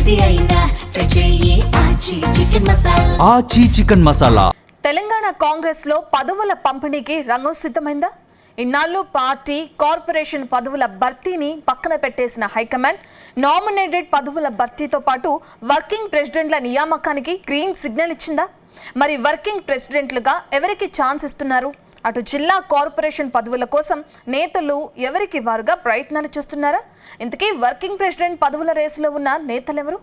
ఏది అయినా ట్రై చెయ్యి ఆచి చికెన్ మసాలా. తెలంగాణ కాంగ్రెస్ లో పదవుల పంపిణీకి రంగం సిద్ధమైందా? ఇన్నాళ్ళు పార్టీ కార్పొరేషన్ పదవుల భర్తీని పక్కన పెట్టేసిన హైకమాండ్ నామినేటెడ్ పదవుల భర్తీతో పాటు వర్కింగ్ ప్రెసిడెంట్ల నియామకానికి గ్రీన్ సిగ్నల్ ఇచ్చిందా? మరి వర్కింగ్ ప్రెసిడెంట్లుగా ఎవరికి ఛాన్స్ ఇస్తున్నారు? అటు జిల్లా కార్పొరేషన్ పదవుల కోసం నేతలు ఎవరికి వారుగా ప్రయత్నాలు చేస్తున్నారా? ఇంతకీ వర్కింగ్ ప్రెసిడెంట్ పదవుల రేసులో ఉన్న నేతలెవరు?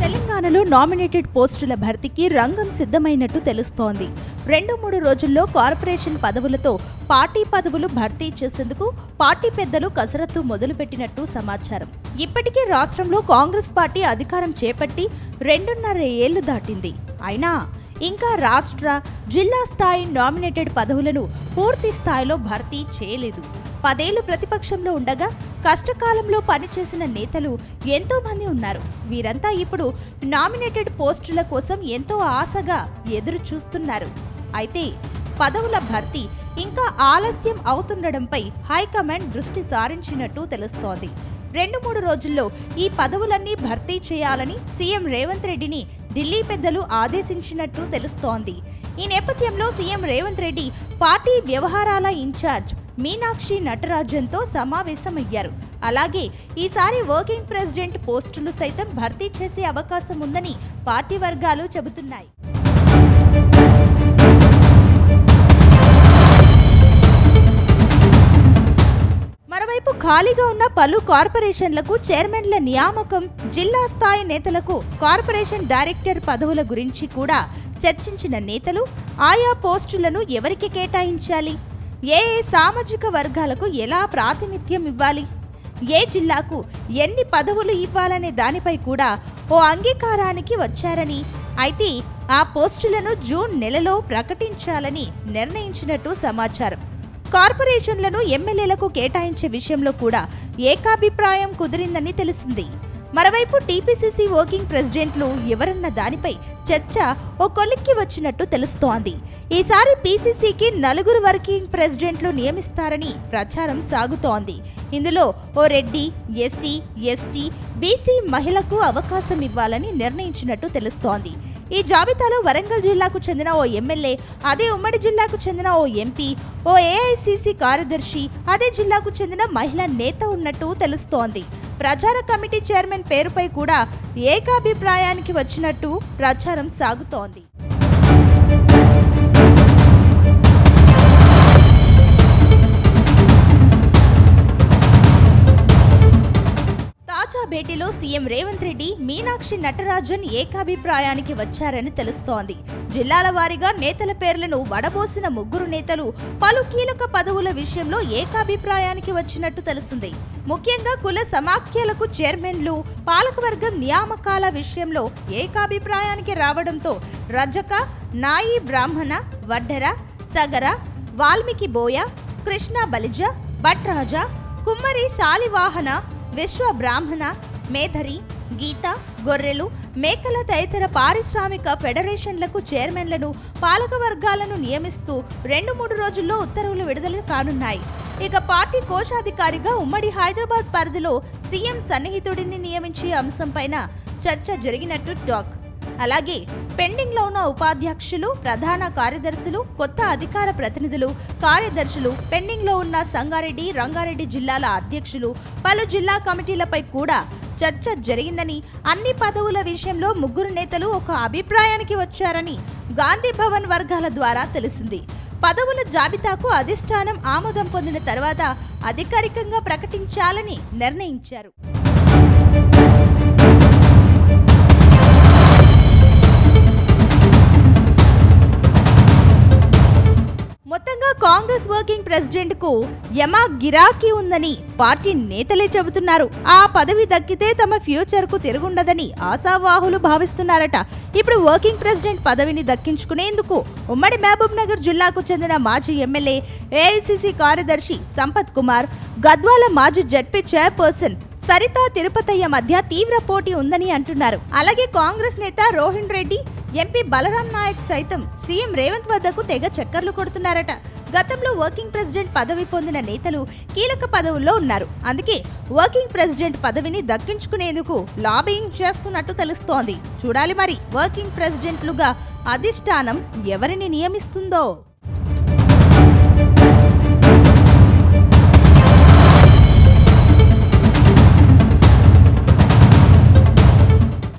తెలంగాణలో నామినేటెడ్ పోస్టుల భర్తీకి రంగం సిద్ధమైనట్టు తెలుస్తోంది. 2-3 రోజుల్లో కార్పొరేషన్ పదవులతో పార్టీ పదవులు భర్తీ చేసేందుకు పార్టీ పెద్దలు కసరత్తు మొదలుపెట్టినట్టు సమాచారం. ఇప్పటికే రాష్ట్రంలో కాంగ్రెస్ పార్టీ అధికారం చేపట్టి 2.5 ఏళ్లు దాటింది. అయినా ఇంకా రాష్ట్ర, జిల్లా స్థాయి నామినేటెడ్ పదవులను పూర్తి స్థాయిలో భర్తీ చేయలేదు. 10 ఏళ్లు ప్రతిపక్షంలో ఉండగా కష్టకాలంలో పనిచేసిన నేతలు ఎంతో మంది ఉన్నారు. వీరంతా ఇప్పుడు నామినేటెడ్ పోస్టుల కోసం ఎంతో ఆశగా ఎదురు చూస్తున్నారు. అయితే పదవుల భర్తీ ఇంకా ఆలస్యం అవుతుండడంపై హైకమాండ్ దృష్టి సారించినట్టు తెలుస్తోంది. 2-3 రోజుల్లో ఈ పదవులన్నీ భర్తీ చేయాలని సీఎం రేవంత్ రెడ్డిని ఢిల్లీ పెద్దలు ఆదేశించినట్టు తెలుస్తోంది. ఈ నేపథ్యంలో సీఎం రేవంత్ రెడ్డి పార్టీ వ్యవహారాల ఇన్ఛార్జ్ మీనాక్షి నటరాజన్తో సమావేశమయ్యారు. అలాగే ఈసారి వర్కింగ్ ప్రెసిడెంట్ పోస్టులు సైతం భర్తీ చేసే అవకాశం ఉందని పార్టీ వర్గాలు చెబుతున్నాయి. మరోవైపు ఖాళీగా ఉన్న పలు కార్పొరేషన్లకు చైర్మన్ల నియామకం, జిల్లా స్థాయి నేతలకు కార్పొరేషన్ డైరెక్టర్ పదవుల గురించి కూడా చర్చించిన నేతలు ఆయా పోస్టులను ఎవరికి కేటాయించాలి, ఏ సామాజిక వర్గాలకు ఎలా ప్రాతినిధ్యం ఇవ్వాలి, ఏ జిల్లాకు ఎన్ని పదవులు ఇవ్వాలనే దానిపై కూడా ఓ అంగీకారానికి వచ్చారని, అయితే ఆ పోస్టులను జూన్ నెలలో ప్రకటించాలని నిర్ణయించినట్టు సమాచారం. కార్పొరేషన్లను ఎమ్మెల్యేలకు కేటాయించే విషయంలో కూడా ఏకాభిప్రాయం కుదిరిందని తెలిసింది. మరోవైపు టీపీసీసీ వర్కింగ్ ప్రెసిడెంట్లు ఎవరన్న దానిపై చర్చ ఓ కొలిక్కి వచ్చినట్టు తెలుస్తోంది. ఈసారి పీసీసీకి 4 వర్కింగ్ ప్రెసిడెంట్లు నియమిస్తారని ప్రచారం సాగుతోంది. ఇందులో ఓ రెడ్డి, ఎస్సీ, ఎస్టీ, బీసీ మహిళకు అవకాశం ఇవ్వాలని నిర్ణయించినట్టు తెలుస్తోంది. ఈ జాబితాలో వరంగల్ జిల్లాకు చెందిన ఓ ఎమ్మెల్యే, అదే ఉమ్మడి జిల్లాకు చెందిన ఓ ఎంపీ, ఓ ఏఐసీసీ కార్యదర్శి, అదే జిల్లాకు చెందిన మహిళా నేత ఉన్నట్టు తెలుస్తోంది. ప్రచార కమిటీ చైర్మన్ పేరుపై కూడా ఏకాభిప్రాయానికి వచ్చినట్టు ప్రచారం సాగుతోంది. తాజా భేటీలో సీఎం రేవంత్ రెడ్డి, మీనాక్షి నటరాజన్ ఏకాభిప్రాయానికి వచ్చారని తెలుస్తోంది. జిల్లాల వారీగా నేతల పేర్లను వడబోసిన 3 నేతలు పలు కీలక పదవుల విషయంలో ఏకాభిప్రాయానికి వచ్చినట్టు తెలిసింది. ముఖ్యంగా కుల సమాఖ్యలకు చైర్మన్లు, పాలకవర్గం నియామకాల విషయంలో ఏకాభిప్రాయానికి రావడంతో రజక, నాయి బ్రాహ్మణ, వడ్డెర, సగర, వాల్మీకి బోయ, కృష్ణ బలిజ, భట్రాజ, కుమ్మరి శాలివాహన, విశ్వ బ్రాహ్మణ, మేధరి, గీత, గొర్రెలు, మేకల తదితర పారిశ్రామిక ఫెడరేషన్లకు చైర్మన్లను, పాలకవర్గాలను నియమిస్తూ 2-3 రోజుల్లో ఉత్తర్వులు విడుదల కానున్నాయి. ఇక పార్టీ కోశాధికారిగా ఉమ్మడి హైదరాబాద్ పరిధిలో సీఎం సన్నిహితుడిని నియమించే అంశంపైన చర్చ జరిగినట్టు టాక్. అలాగే పెండింగ్ లో ఉన్న ఉపాధ్యక్షులు, ప్రధాన కార్యదర్శులు, కొత్త అధికార ప్రతినిధులు, కార్యదర్శులు, పెండింగ్ లో ఉన్న సంగారెడ్డి, రంగారెడ్డి జిల్లాల అధ్యక్షులు, పలు జిల్లా కమిటీలపై కూడా చర్చ జరిగిందని, అన్ని పదవుల విషయంలో 3 నేతలు ఒక అభిప్రాయానికి వచ్చారని గాంధీ భవన్ వర్గాల ద్వారా తెలిసింది. పదవుల జాబితాకు అధిష్టానం ఆమోదం పొందిన తర్వాత అధికారికంగా ప్రకటించాలని నిర్ణయించారు. మొత్తంగా కాంగ్రెస్ వర్కింగ్ ప్రెసిడెంట్ కు యమా గిరాకీ ఉందని పార్టీ నేతలే చెబుతున్నారు. ఆ పదవి దక్కితే తమ ఫ్యూచర్ కు తిరుగుండదని ఆశావాహులు భావిస్తున్నారట. ఇప్పుడు వర్కింగ్ ప్రెసిడెంట్ పదవిని దక్కించుకునేందుకు ఉమ్మడి మహబూబ్ నగర్ జిల్లాకు చెందిన మాజీ ఎమ్మెల్యే, ఏఐసీసీ కార్యదర్శి సంపత్ కుమార్, గద్వాల మాజీ జడ్పీ చైర్పర్సన్ సరితా తిరుపతయ్య మధ్య తీవ్ర పోటీ ఉందని అంటున్నారు. అలాగే కాంగ్రెస్ నేత రోహిన్ రెడ్డి, ఎంపీ బలరాం నాయక్ సైతం సీఎం రేవంత్ వద్దకు తెగ చక్కర్లు కొడుతున్నారట. గతంలో వర్కింగ్ ప్రెసిడెంట్ పదవి పొందిన నేతలు కీలక పదవుల్లో ఉన్నారు. అందుకే వర్కింగ్ ప్రెసిడెంట్ పదవిని దక్కించుకునేందుకు లాబింగ్ చేస్తున్నట్టు తెలుస్తోంది. చూడాలి మరి వర్కింగ్ ప్రెసిడెంట్లుగా అధిష్టానం ఎవరిని నియమిస్తుందో.